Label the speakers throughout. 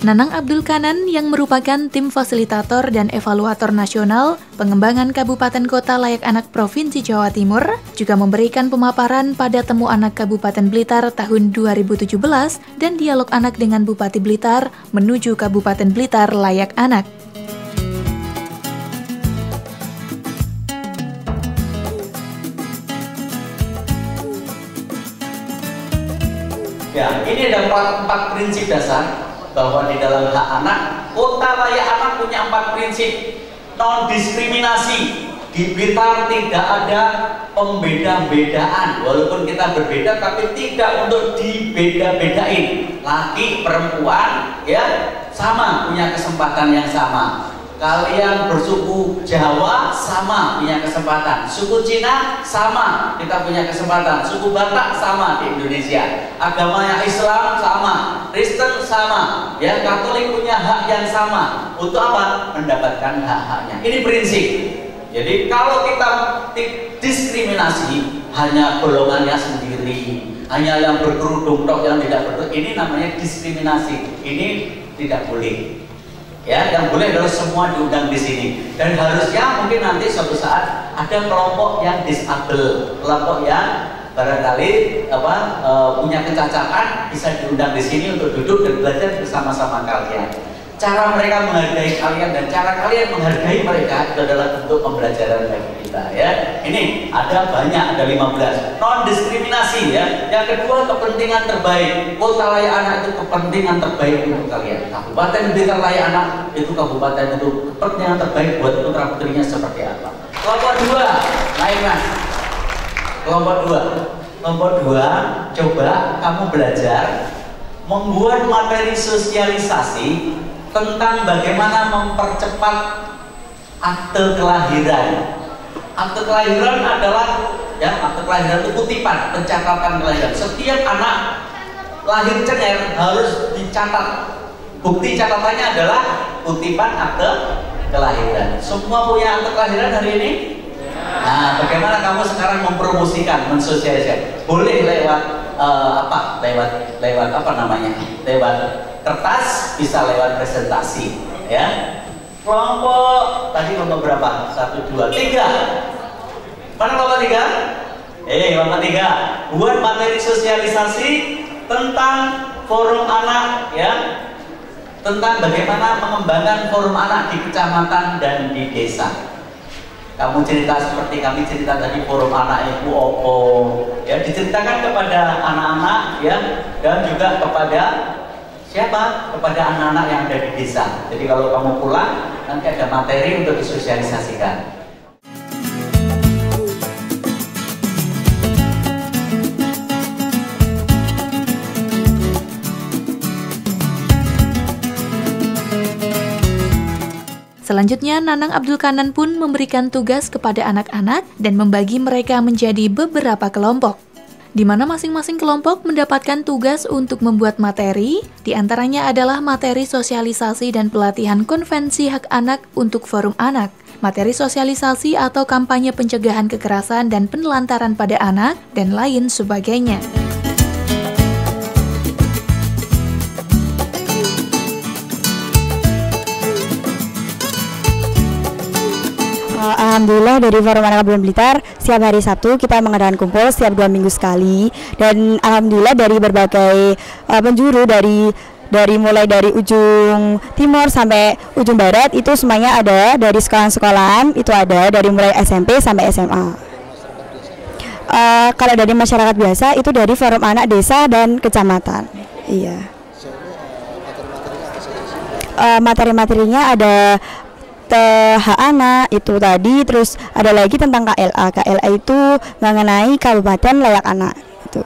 Speaker 1: Nanang Abdul Kanan yang merupakan tim fasilitator dan evaluator nasional pengembangan Kabupaten Kota Layak Anak Provinsi Jawa Timur juga memberikan pemaparan pada Temu Anak Kabupaten Blitar tahun 2017 dan dialog anak dengan Bupati Blitar menuju Kabupaten Blitar Layak Anak.
Speaker 2: Ya, ini ada empat prinsip dasar bahwa di dalam hak anak, Kota Layak Anak punya 4 prinsip. Non diskriminasi. Di Blitar tidak ada pembeda-bedaan, walaupun kita berbeda tapi tidak untuk dibeda-bedain. Laki, perempuan, ya sama punya kesempatan yang sama. Kalian bersuku Jawa sama punya kesempatan, suku Cina sama kita punya kesempatan, suku Batak sama di Indonesia, agamanya Islam sama, Kristen sama, ya Katolik punya hak yang sama. Untuk apa? Mendapatkan hak-haknya. Ini prinsip. Jadi kalau kita diskriminasi hanya golongannya sendiri, hanya yang berkerudung tok yang tidak berkerudung, ini namanya diskriminasi. Ini tidak boleh. Ya, yang boleh adalah semua diundang di sini. Dan harusnya mungkin nanti suatu saat ada kelompok yang disabel, kelompok yang barangkali punya kecacatan bisa diundang di sini untuk duduk dan belajar bersama-sama kalian. Cara mereka menghargai kalian dan cara kalian menghargai mereka itu adalah bentuk pembelajaran bagi kita, ya. Ini ada banyak, ada 15. Non diskriminasi, ya. Yang kedua, kepentingan terbaik. Kota Layak Anak itu kepentingan terbaik untuk kalian. Kabupaten Blitar Layak Anak itu kabupaten itu kepentingan terbaik buat putra-putrinya seperti apa. Kelompok 2, naik mas. Kelompok 2, coba kamu belajar membuat materi sosialisasi tentang bagaimana mempercepat akte kelahiran. Akte kelahiran adalah, ya, akte kelahiran itu kutipan, pencatatan kelahiran. Setiap anak lahir cenger harus dicatat. Bukti catatannya adalah kutipan akte kelahiran. Semua punya akte kelahiran hari ini? Nah, bagaimana kamu sekarang mempromosikan, mensosialisasikan? Boleh lewat lewat kertas, bisa lewat presentasi, ya. Kelompok berapa? 1, 2, 3. Mana kelompok 3? Kelompok 3. Buat materi sosialisasi tentang forum anak, ya. Tentang bagaimana mengembangkan forum anak di kecamatan dan di desa. Kamu cerita seperti kami cerita tadi, forum anak ibu opo, ya, diceritakan kepada anak-anak, ya, dan juga kepada siapa? Kepada anak-anak yang ada di desa. Jadi kalau kamu pulang nanti ada materi untuk disosialisasikan.
Speaker 1: Selanjutnya, Nanang Abdul Kanan pun memberikan tugas kepada anak-anak dan membagi mereka menjadi beberapa kelompok, di mana masing-masing kelompok mendapatkan tugas untuk membuat materi, di antaranya adalah materi sosialisasi dan pelatihan konvensi hak anak untuk forum anak, materi sosialisasi atau kampanye pencegahan kekerasan dan penelantaran pada anak, dan lain sebagainya.
Speaker 3: Alhamdulillah dari Forum Anak Kabupaten Blitar setiap hari Sabtu kita mengadakan kumpul setiap 2 minggu sekali, dan alhamdulillah dari berbagai penjuru dari mulai dari ujung timur sampai ujung barat itu semuanya ada, dari sekolah-sekolahan itu ada, dari mulai SMP sampai SMA. Kalau dari masyarakat biasa itu dari Forum Anak Desa dan Kecamatan. Iya. Materi-materinya ada hak anak itu tadi, terus ada lagi tentang KLA. KLA itu mengenai Kabupaten Layak Anak itu.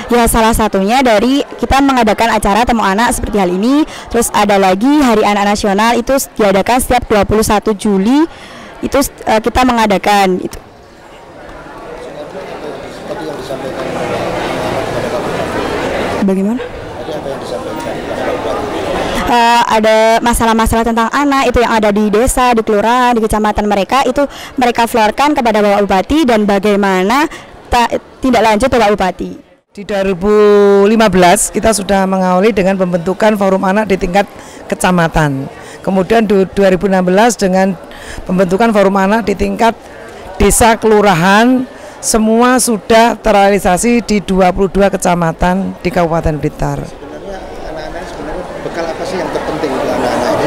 Speaker 3: Ya salah satunya dari kita mengadakan acara Temu Anak seperti hal ini. Terus ada lagi Hari Anak Nasional itu diadakan setiap 21 Juli itu kita mengadakan itu. Bagaimana? Ada masalah-masalah tentang anak itu yang ada di desa, di kelurahan, di kecamatan mereka, itu mereka florkan kepada Bapak Bupati, dan bagaimana tindak lanjut Bapak Bupati.
Speaker 4: Di 2015 kita sudah mengawali dengan pembentukan forum anak di tingkat kecamatan. Kemudian di 2016 dengan pembentukan forum anak di tingkat desa kelurahan, semua sudah terrealisasi di 22 kecamatan di Kabupaten Blitar.
Speaker 5: Sebenarnya anak-anak bekal apa sih yang terpenting untuk anak-anak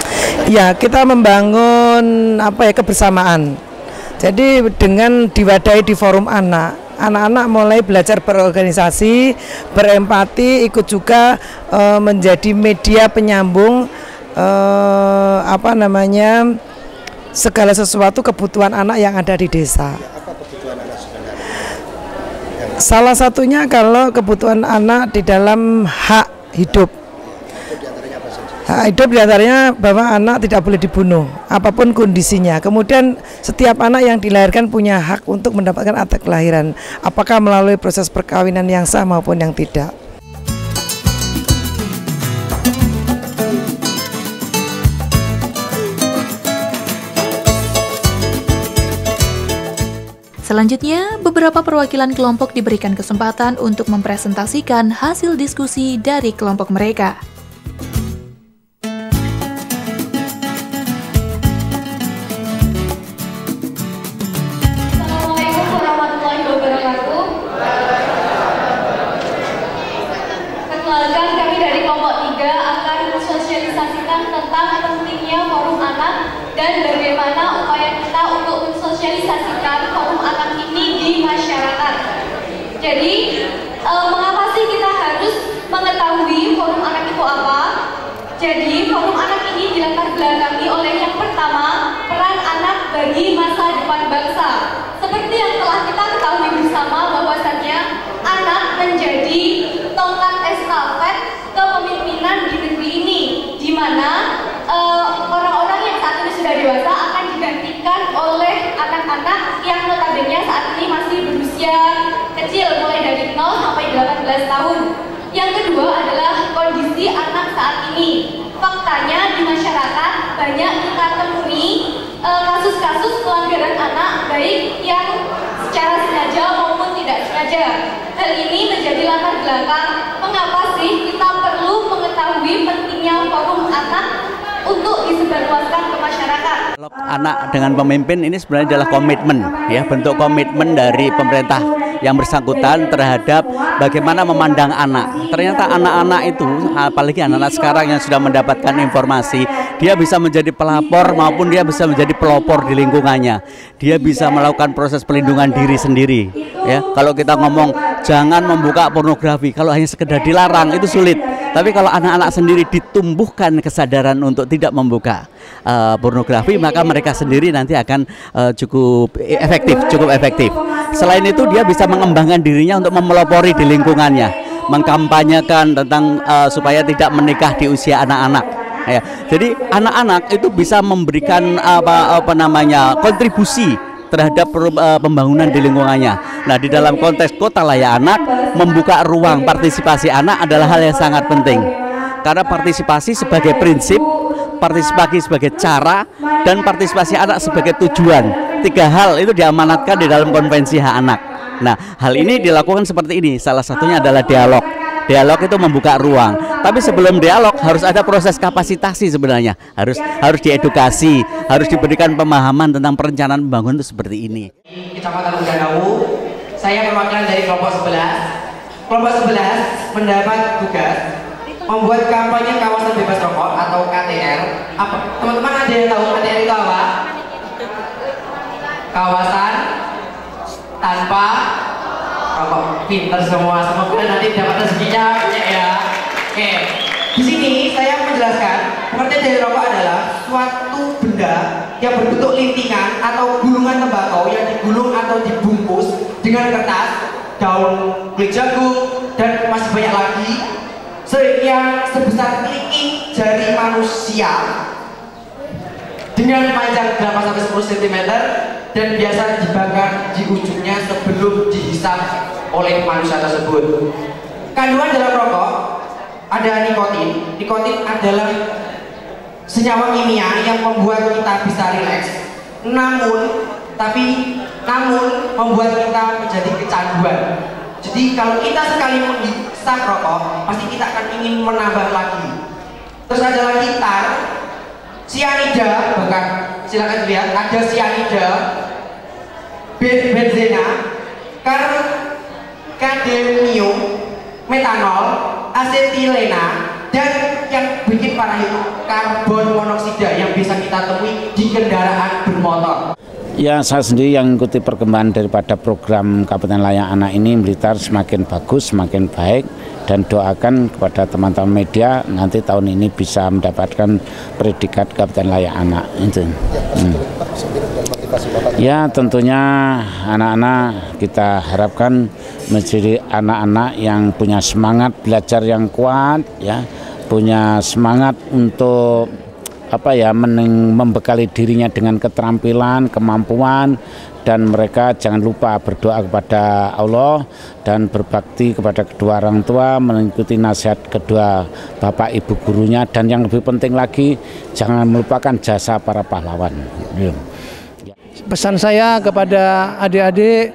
Speaker 5: ini?
Speaker 4: Ya, kita membangun kebersamaan. Jadi dengan diwadahi di forum anak-anak mulai belajar berorganisasi, berempati, ikut juga menjadi media penyambung segala sesuatu kebutuhan anak yang ada di desa.
Speaker 5: Apa kebutuhan anak sebenarnya?
Speaker 4: Salah satunya kalau kebutuhan anak di dalam hak hidup. Hak hidup diantaranya bahwa anak tidak boleh dibunuh, apapun kondisinya. Kemudian setiap anak yang dilahirkan punya hak untuk mendapatkan akte kelahiran, apakah melalui proses perkawinan yang sah maupun yang tidak.
Speaker 1: Selanjutnya, beberapa perwakilan kelompok diberikan kesempatan untuk mempresentasikan hasil diskusi dari kelompok mereka.
Speaker 6: Dan bagaimana upaya kita untuk mensosialisasikan forum anak ini di masyarakat. Jadi, mengapa sih kita harus mengetahui forum anak itu apa? Jadi, forum anak ini dilatar belakangi oleh yang pertama, peran anak bagi masa depan bangsa. Seperti yang telah kita ketahui bersama bahwasannya anak menjadi tongkat estafet kepemimpinan di negeri ini, di mana orang-orang yang saat ini sudah dewasa akan digantikan oleh anak-anak yang notabene saat ini masih berusia kecil, mulai dari 0 sampai 18 tahun. Yang kedua adalah kondisi anak saat ini. Faktanya di masyarakat banyak kita temui kasus-kasus pelanggaran anak, baik yang secara sengaja maupun tidak sengaja. Hal ini menjadi latar belakang mengapa sih kita perlu mengetahui pentingnya forum anak untuk disebarluaskan ke masyarakat.
Speaker 2: Anak dengan pemimpin ini sebenarnya adalah komitmen, ya, bentuk komitmen dari pemerintah yang bersangkutan terhadap bagaimana memandang anak. Ternyata anak-anak itu, apalagi anak-anak sekarang yang sudah mendapatkan informasi, dia bisa menjadi pelapor maupun dia bisa menjadi pelopor di lingkungannya. Dia bisa melakukan proses pelindungan diri sendiri. Ya, kalau kita ngomong jangan membuka pornografi, kalau hanya sekedar dilarang itu sulit. Tapi kalau anak-anak sendiri ditumbuhkan kesadaran untuk tidak membuka pornografi, maka mereka sendiri nanti akan cukup efektif. Selain itu dia bisa mengembangkan dirinya untuk memelopori di lingkungannya, mengkampanyekan tentang supaya tidak menikah di usia anak-anak. Ya, jadi anak-anak itu bisa memberikan kontribusi terhadap pembangunan di lingkungannya. Nah, di dalam konteks kota layak anak, membuka ruang partisipasi anak adalah hal yang sangat penting. Karena partisipasi sebagai prinsip, partisipasi sebagai cara, dan partisipasi anak sebagai tujuan. 3 hal itu diamanatkan di dalam konvensi hak anak. Nah, hal ini dilakukan seperti ini. Salah satunya adalah dialog. Dialog itu membuka ruang. Tapi sebelum dialog harus ada proses kapasitasi sebenarnya. Harus diedukasi, harus diberikan pemahaman tentang perencanaan pembangunan itu seperti ini.
Speaker 7: Kecamatan Udanawu, saya perwakilan dari kelompok 11. Kelompok 11 mendapat tugas membuat kampanye kawasan bebas rokok atau KTR. Teman-teman ada yang tahu KTR itu apa? Kawasan tanpa rokok. Pinter semua, semoga nanti dapat rezekinya ya. Oke, di sini saya menjelaskan pengertian dari rokok adalah suatu benda yang berbentuk lintingan atau gulungan tembakau yang digulung atau dibungkus dengan kertas, daun kulit jagung, dan masih banyak lagi, yang sebesar kelingking jari manusia dengan panjang 8-10 cm dan biasa dibakar di ujungnya sebelum dihisap oleh manusia tersebut. Kandungan dalam rokok ada nikotin. Nikotin adalah senyawa kimia yang membuat kita bisa rileks. Namun, tapi namun membuat kita menjadi kecanduan. Jadi kalau kita sekali menghisap rokok, pasti kita akan ingin menambah lagi. Terus ada lagi tar, sianida, bahkan silakan dilihat, ada sianida, benzena, kadmium, metanol, asetilena, dan yang bikin parah itu karbon monoksida yang bisa kita temui di kendaraan bermotor.
Speaker 8: Ya, saya sendiri yang mengikuti perkembangan daripada program Kabupaten Layak Anak ini, Blitar semakin bagus, semakin baik, dan doakan kepada teman-teman media nanti tahun ini bisa mendapatkan predikat Kabupaten Layak Anak itu. Ya, tentunya anak-anak kita harapkan menjadi anak-anak yang punya semangat belajar yang kuat, ya, punya semangat untuk membekali dirinya dengan keterampilan, kemampuan, dan mereka jangan lupa berdoa kepada Allah dan berbakti kepada kedua orang tua, mengikuti nasihat kedua bapak ibu gurunya, dan yang lebih penting lagi jangan melupakan jasa para pahlawan.
Speaker 4: Pesan saya kepada adik-adik,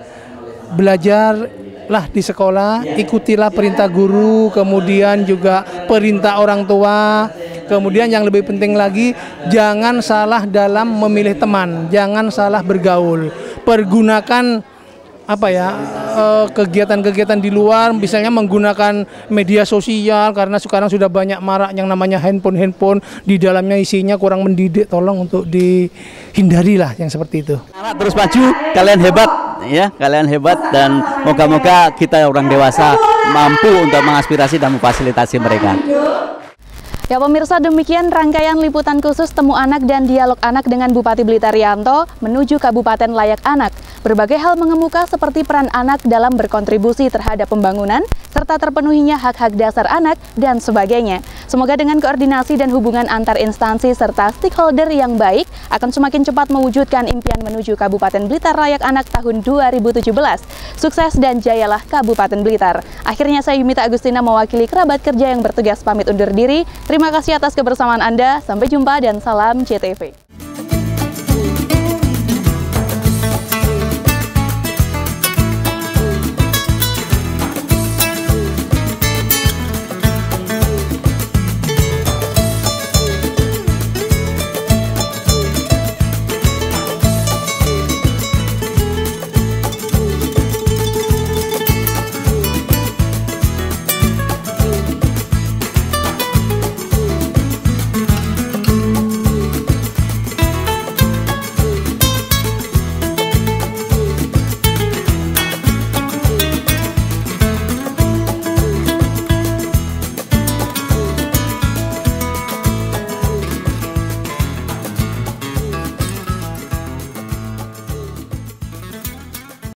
Speaker 4: belajarlah di sekolah, ikutilah perintah guru, kemudian juga perintah orang tua. Kemudian yang lebih penting lagi, jangan salah dalam memilih teman, jangan salah bergaul. Pergunakan kegiatan-kegiatan di luar, misalnya menggunakan media sosial, karena sekarang sudah banyak marak yang namanya handphone di dalamnya isinya kurang mendidik. Tolong untuk dihindarilah yang seperti itu.
Speaker 9: Anak terus maju, kalian hebat ya, kalian hebat, dan moga-moga kita orang dewasa mampu untuk mengaspirasi dan memfasilitasi mereka.
Speaker 10: Ya pemirsa, demikian rangkaian liputan khusus Temu Anak dan Dialog Anak dengan Bupati Blitar Rianto menuju Kabupaten Layak Anak. Berbagai hal mengemuka seperti peran anak dalam berkontribusi terhadap pembangunan, serta terpenuhinya hak-hak dasar anak, dan sebagainya. Semoga dengan koordinasi dan hubungan antar instansi serta stakeholder yang baik, akan semakin cepat mewujudkan impian menuju Kabupaten Blitar Layak Anak tahun 2017. Sukses dan jayalah Kabupaten Blitar. Akhirnya saya Yumita Agustina mewakili kerabat kerja yang bertugas pamit undur diri. Terima kasih atas kebersamaan Anda, sampai jumpa dan salam CTV.